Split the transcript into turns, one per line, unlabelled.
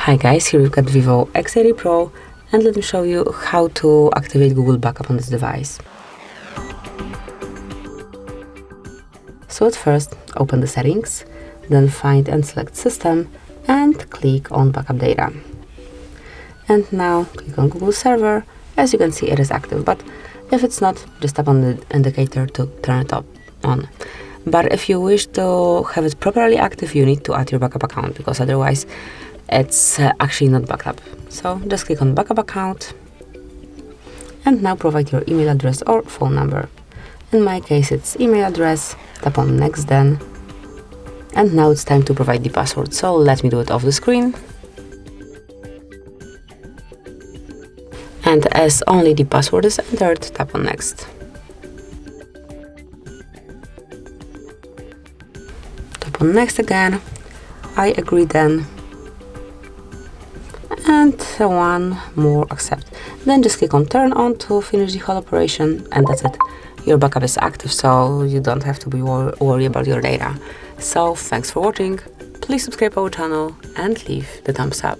Hi guys, here we've got Vivo X80 Pro, and let me show you how to activate Google Backup on this device. So at first, open the settings, then find and select System, and click on Backup Data. And now click on Google Server. As you can see, it is active, but if it's not, just tap on the indicator to turn it on. But if you wish to have it properly active, you need to add your backup account, because otherwise it's actually not backed up. So just click on Backup Account, and now provide your email address or phone number. In my case, it's email address. Tap on Next then. And now it's time to provide the password. So let me do it off the screen. And as only the password is entered, tap on Next. Tap on Next again. I agree then. And one more, accept. Then just click on Turn On to finish the whole operation, and that's it. Your backup is active, so you don't have to be worried about your data. So thanks for watching. Please subscribe our channel and leave the thumbs up.